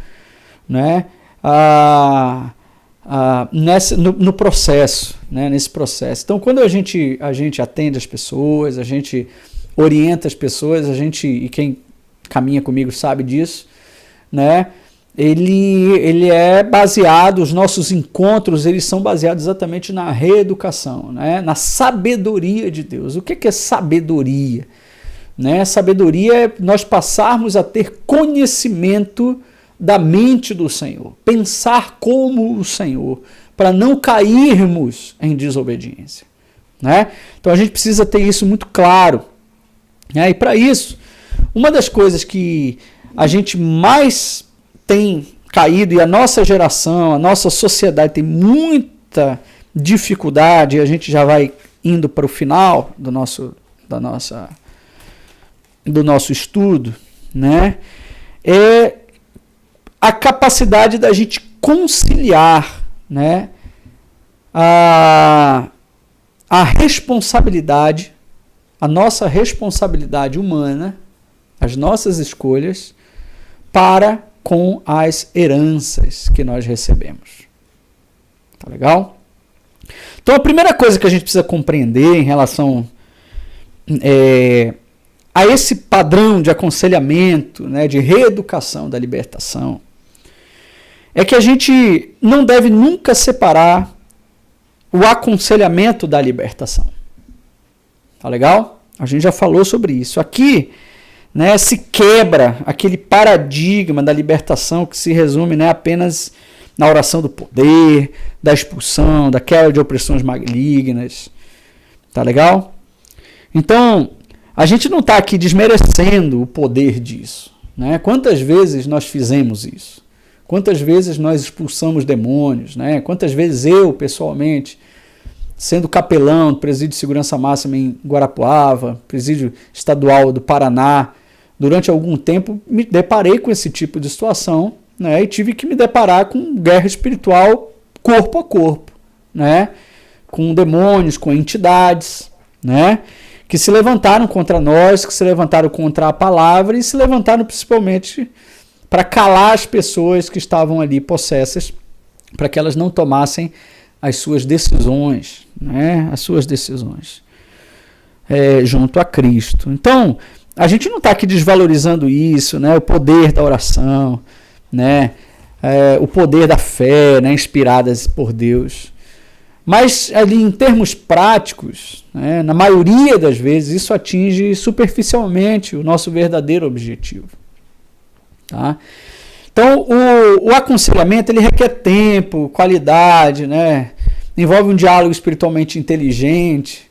né? No processo, né? Nesse processo. Então, quando a gente atende as pessoas, a gente orienta as pessoas, e quem caminha comigo sabe disso, né? Ele é baseado, os nossos encontros, eles são baseados exatamente na reeducação, né? Na sabedoria de Deus. O que é sabedoria? Né? Sabedoria é nós passarmos a ter conhecimento da mente do Senhor, pensar como o Senhor, para não cairmos em desobediência. Né? Então a gente precisa ter isso muito claro. Né? E para isso, uma das coisas que a gente mais tem caído, e a nossa geração, a nossa sociedade tem muita dificuldade, e a gente já vai indo para o final do nosso estudo, né? É a capacidade da gente conciliar, né, a responsabilidade, a nossa responsabilidade humana, as nossas escolhas, para com as heranças que nós recebemos. Tá legal? Então a primeira coisa que a gente precisa compreender em relação a esse padrão de aconselhamento, né, de reeducação da libertação, é que a gente não deve nunca separar o aconselhamento da libertação. Tá legal? A gente já falou sobre isso. Aqui, né, se quebra aquele paradigma da libertação que se resume, né, apenas na oração do poder, da expulsão, da quebra de opressões malignas. Tá legal? Então, a gente não está aqui desmerecendo o poder disso. Né? Quantas vezes nós fizemos isso? Quantas vezes nós expulsamos demônios? Né? Quantas vezes eu, pessoalmente, sendo capelão do Presídio de Segurança Máxima em Guarapuava, Presídio Estadual do Paraná, durante algum tempo me deparei com esse tipo de situação, né? E tive que me deparar com guerra espiritual corpo a corpo, né? Com demônios, com entidades, né? Que se levantaram contra nós, que se levantaram contra a palavra e se levantaram principalmente para calar as pessoas que estavam ali possessas, para que elas não tomassem as suas decisões, né? As suas decisões junto a Cristo. Então, a gente não está aqui desvalorizando isso, né? O poder da oração, né? O poder da fé, né? Inspiradas por Deus. Mas, ali, em termos práticos, né? Na maioria das vezes, isso atinge superficialmente o nosso verdadeiro objetivo. Tá? Então, o aconselhamento ele requer tempo, qualidade, né? Envolve um diálogo espiritualmente inteligente.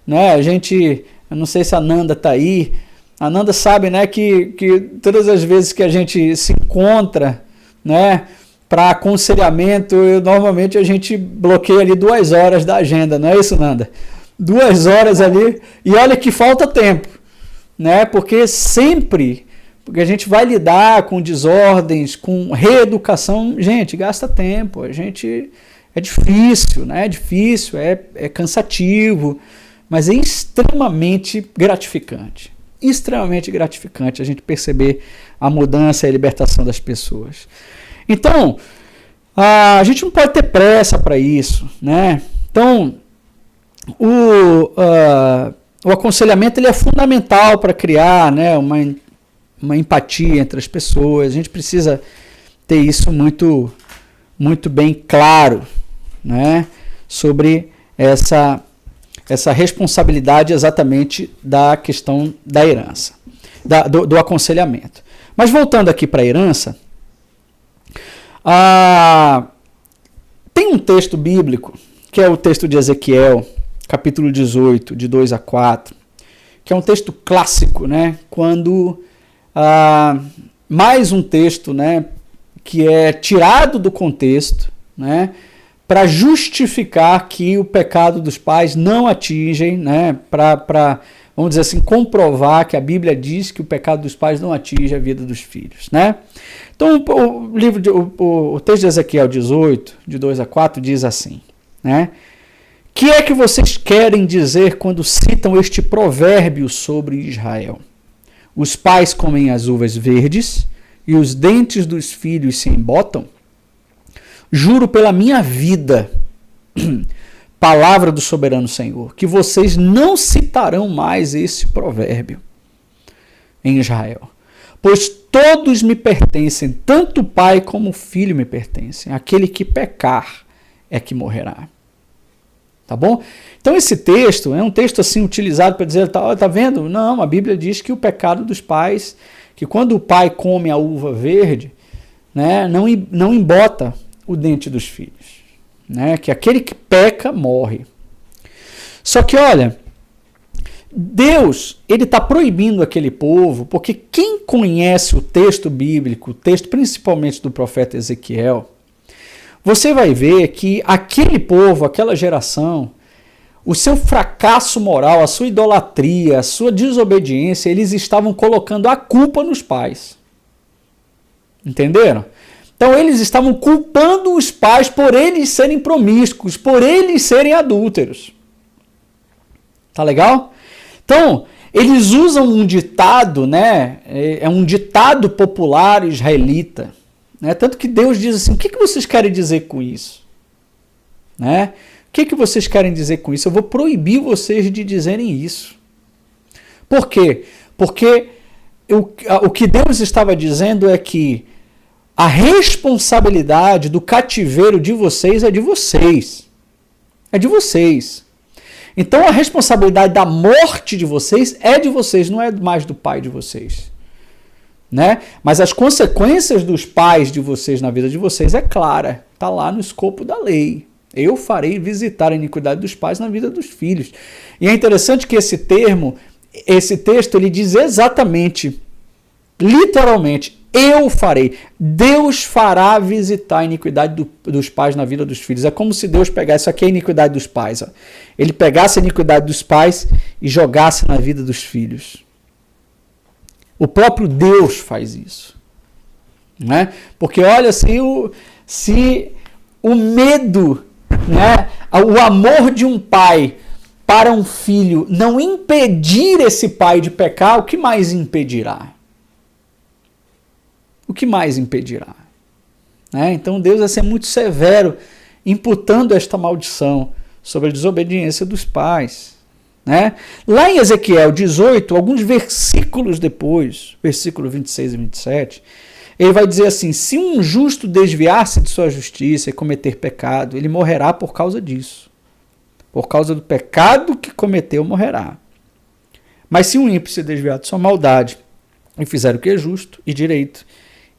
Né? Eu não sei se a Nanda está aí. A Nanda sabe, né, que todas as vezes que a gente se encontra, né, para aconselhamento, normalmente a gente bloqueia ali 2 horas da agenda, não é isso, Nanda? 2 horas ali, e olha que falta tempo, né, porque a gente vai lidar com desordens, com reeducação, gente, gasta tempo, é difícil, né, é cansativo, mas é extremamente gratificante a gente perceber a mudança e a libertação das pessoas. Então, a gente não pode ter pressa para isso, né? Então, o aconselhamento ele é fundamental para criar, né, uma empatia entre as pessoas. A gente precisa ter isso muito, muito bem claro, né, sobre essa responsabilidade exatamente da questão da herança, do aconselhamento. Mas voltando aqui para a herança, tem um texto bíblico, que é o texto de Ezequiel, capítulo 18, de 2 a 4, que é um texto clássico, né? Quando mais um texto, né, que é tirado do contexto, né, para justificar que o pecado dos pais não atingem, né, para vamos dizer assim, comprovar que a Bíblia diz que o pecado dos pais não atinge a vida dos filhos, né? Então, o texto de Ezequiel 18, de 2 a 4, diz assim, né? Que é que vocês querem dizer quando citam este provérbio sobre Israel? Os pais comem as uvas verdes e os dentes dos filhos se embotam? Juro pela minha vida, palavra do soberano Senhor, que vocês não citarão mais esse provérbio em Israel. Pois todos me pertencem, tanto o pai como o filho me pertencem. Aquele que pecar é que morrerá. Tá bom? Então esse texto é um texto assim utilizado para dizer, tá vendo? Não, a Bíblia diz que o pecado dos pais, que quando o pai come a uva verde, né, não embota o dente dos filhos. Né, que aquele que peca morre. Só que olha, Deus, ele está proibindo aquele povo, porque quem conhece o texto bíblico, o texto principalmente do profeta Ezequiel, você vai ver que aquele povo, aquela geração, o seu fracasso moral, a sua idolatria, a sua desobediência, eles estavam colocando a culpa nos pais. Entenderam? Então eles estavam culpando os pais por eles serem promíscuos, por eles serem adúlteros. Tá legal? Então, eles usam um ditado, né? É um ditado popular israelita. Né? Tanto que Deus diz assim, o que vocês querem dizer com isso? Né? O que vocês querem dizer com isso? Eu vou proibir vocês de dizerem isso. Por quê? Porque o que Deus estava dizendo é que a responsabilidade do cativeiro de vocês é de vocês. É de vocês. Então a responsabilidade da morte de vocês é de vocês, não é mais do pai de vocês. Né? Mas as consequências dos pais de vocês na vida de vocês é clara. Está lá no escopo da lei. Eu farei visitar a iniquidade dos pais na vida dos filhos. E é interessante que esse texto, ele diz exatamente, literalmente, eu farei. Deus fará visitar a iniquidade dos pais na vida dos filhos. É como se Deus pegasse, isso aqui é a iniquidade dos pais. Ó. Ele pegasse a iniquidade dos pais e jogasse na vida dos filhos. O próprio Deus faz isso. Né? Porque olha, se o medo, né, o amor de um pai para um filho não impedir esse pai de pecar, o que mais impedirá? O que mais impedirá? Né? Então Deus vai ser muito severo imputando esta maldição sobre a desobediência dos pais. Né? Lá em Ezequiel 18, alguns versículos depois, versículo 26 e 27, ele vai dizer assim, se um justo desviar-se de sua justiça e cometer pecado, ele morrerá por causa disso. Por causa do pecado que cometeu, morrerá. Mas se um ímpio se desviar de sua maldade e fizer o que é justo e direito,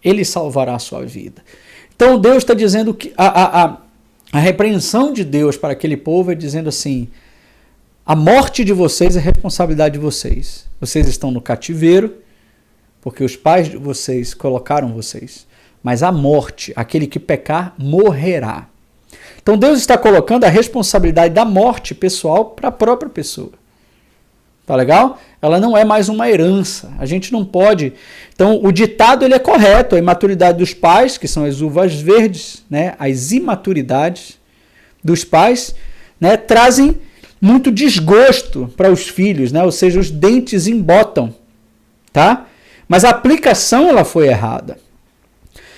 ele salvará a sua vida. Então Deus está dizendo que a repreensão de Deus para aquele povo é dizendo assim, a morte de vocês é responsabilidade de vocês. Vocês estão no cativeiro, porque os pais de vocês colocaram vocês. Mas a morte, aquele que pecar, morrerá. Então Deus está colocando a responsabilidade da morte pessoal para a própria pessoa. Tá legal? Ela não é mais uma herança. A gente não pode... Então o ditado ele é correto. A imaturidade dos pais, que são as uvas verdes, né? As imaturidades dos pais, né? Trazem muito desgosto para os filhos, né? Ou seja, os dentes embotam, tá? Mas a aplicação ela foi errada.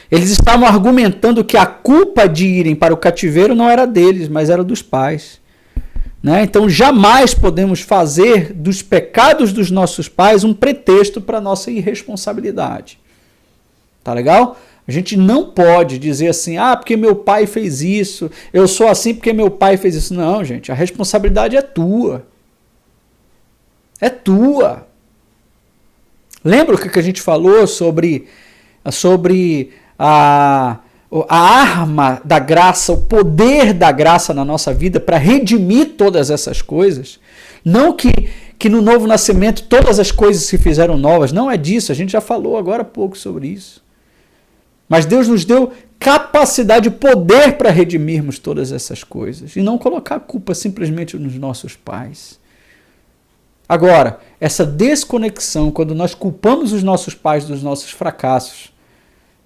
Eles estavam argumentando que a culpa de irem para o cativeiro não era deles, mas era dos pais. Né? Então jamais podemos fazer dos pecados dos nossos pais um pretexto para a nossa irresponsabilidade. Tá legal? A gente não pode dizer assim, porque meu pai fez isso, eu sou assim porque meu pai fez isso. Não, gente, a responsabilidade é tua. É tua. Lembra o que a gente falou sobre a arma da graça, o poder da graça na nossa vida para redimir todas essas coisas? Não que no novo nascimento todas as coisas se fizeram novas, não é disso, a gente já falou agora há pouco sobre isso. Mas Deus nos deu capacidade e poder para redimirmos todas essas coisas e não colocar a culpa simplesmente nos nossos pais.
Agora, essa desconexão, quando nós culpamos os nossos pais dos nossos fracassos,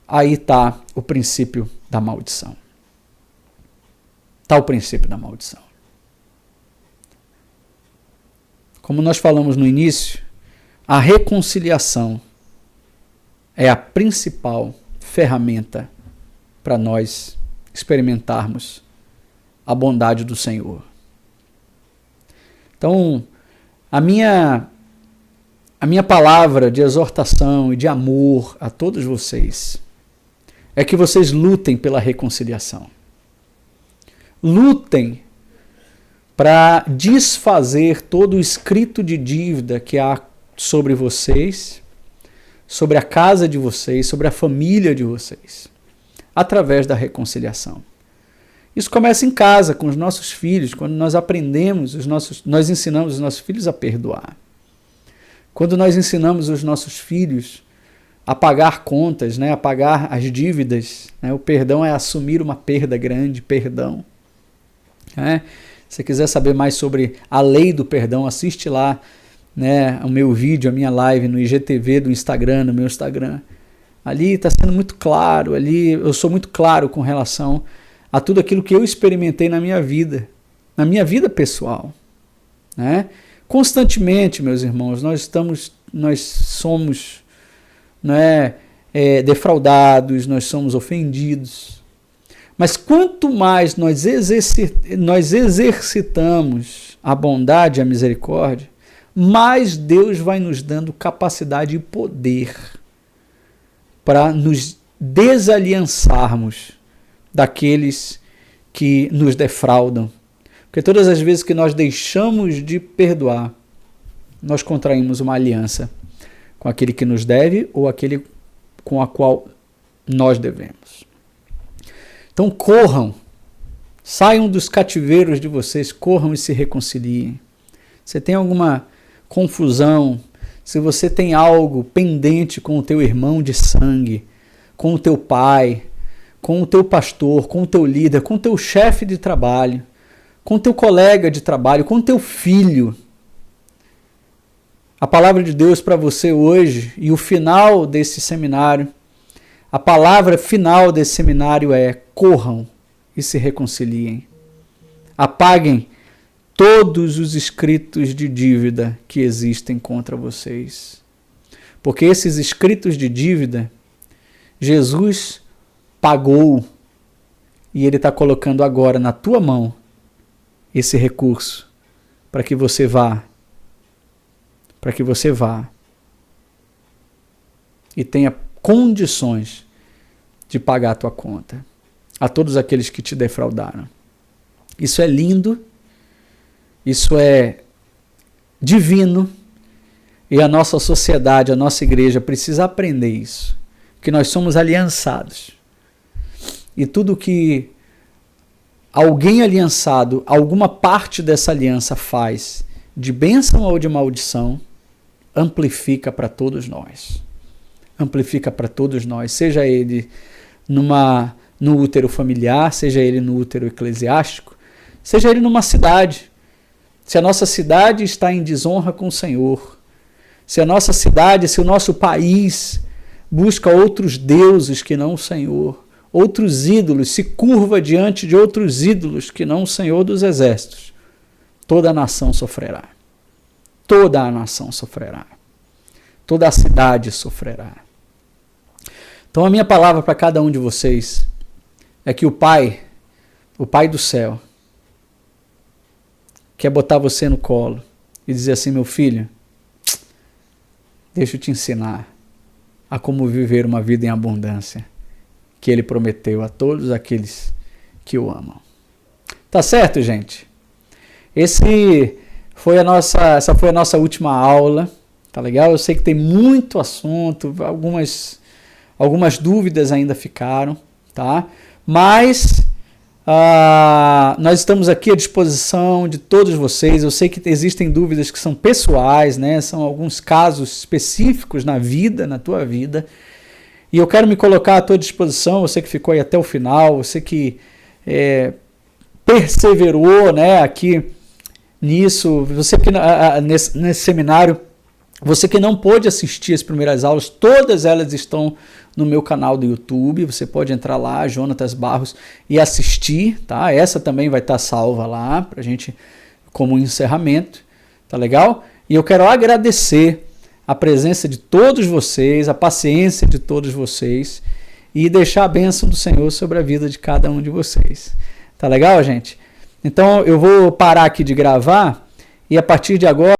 aí está o princípio da maldição. Está o princípio da maldição. Como nós falamos no início, a reconciliação é a principal ferramenta para nós experimentarmos a bondade do Senhor. Então, a minha palavra de exortação e de amor a todos vocês é que vocês lutem pela reconciliação. Lutem para desfazer todo o escrito de dívida que há sobre vocês, sobre a casa de vocês, sobre a família de vocês, através da reconciliação. Isso começa em casa, com os nossos filhos, quando nós aprendemos, nós ensinamos os nossos filhos a perdoar. Quando nós ensinamos os nossos filhos a pagar contas, né, a pagar as dívidas, né, o perdão é assumir uma perda grande, perdão. Se você quiser saber mais sobre a lei do perdão, assiste lá, né, o meu vídeo, a minha live no IGTV do Instagram, no meu Instagram. Ali está sendo muito claro, ali eu sou muito claro com relação a tudo aquilo que eu experimentei na minha vida pessoal. Né? Constantemente, meus irmãos, nós somos defraudados, nós somos ofendidos. Mas quanto mais nós exercitamos a bondade e a misericórdia, mais Deus vai nos dando capacidade e poder para nos desaliançarmos daqueles que nos defraudam. Porque todas as vezes que nós deixamos de perdoar, nós contraímos uma aliança com aquele que nos deve ou aquele com a qual nós devemos. Então corram, saiam dos cativeiros de vocês, corram e se reconciliem. Se tem alguma confusão, se você tem algo pendente com o teu irmão de sangue, com o teu pai, com o teu pastor, com o teu líder, com o teu chefe de trabalho, com o teu colega de trabalho, com o teu filho. A palavra de Deus para você hoje e o final desse seminário, a palavra final desse seminário é: corram e se reconciliem. Apaguem todos os escritos de dívida que existem contra vocês. Porque esses escritos de dívida, Jesus pagou e Ele está colocando agora na tua mão esse recurso para que você vá e tenha condições de pagar a tua conta a todos aqueles que te defraudaram. Isso é lindo, isso é divino, e a nossa sociedade, a nossa igreja precisa aprender isso, que nós somos aliançados. E tudo que alguém aliançado, alguma parte dessa aliança faz, de bênção ou de maldição, amplifica para todos nós. Amplifica para todos nós, seja ele no útero familiar, seja ele no útero eclesiástico, seja ele numa cidade. Se a nossa cidade está em desonra com o Senhor, se a nossa cidade, se o nosso país busca outros deuses que não o Senhor, outros ídolos, se curva diante de outros ídolos que não o Senhor dos exércitos, toda a nação sofrerá. Toda a nação sofrerá. Toda a cidade sofrerá. Então a minha palavra para cada um de vocês é que o Pai do céu, quer botar você no colo e dizer assim: meu filho, deixa eu te ensinar a como viver uma vida em abundância que Ele prometeu a todos aqueles que o amam. Tá certo, gente? Essa foi a nossa última aula, tá legal? Eu sei que tem muito assunto, algumas dúvidas ainda ficaram, tá? Mas nós estamos aqui à disposição de todos vocês. Eu sei que existem dúvidas que são pessoais, né? São alguns casos específicos na tua vida. E eu quero me colocar à tua disposição, você que ficou aí até o final, você que perseverou, né, aqui
nisso, você que nesse seminário, você que não pôde assistir as primeiras aulas, todas elas estão no meu canal do YouTube, você pode entrar lá, Jonatas Barros, e assistir, tá? Essa também vai estar salva lá, pra gente, como encerramento, tá legal? E eu quero agradecer a presença de todos vocês, a paciência de todos vocês, e deixar a bênção do Senhor sobre a vida de cada um de vocês. Tá legal, gente? Então eu vou parar aqui de gravar, e a partir de agora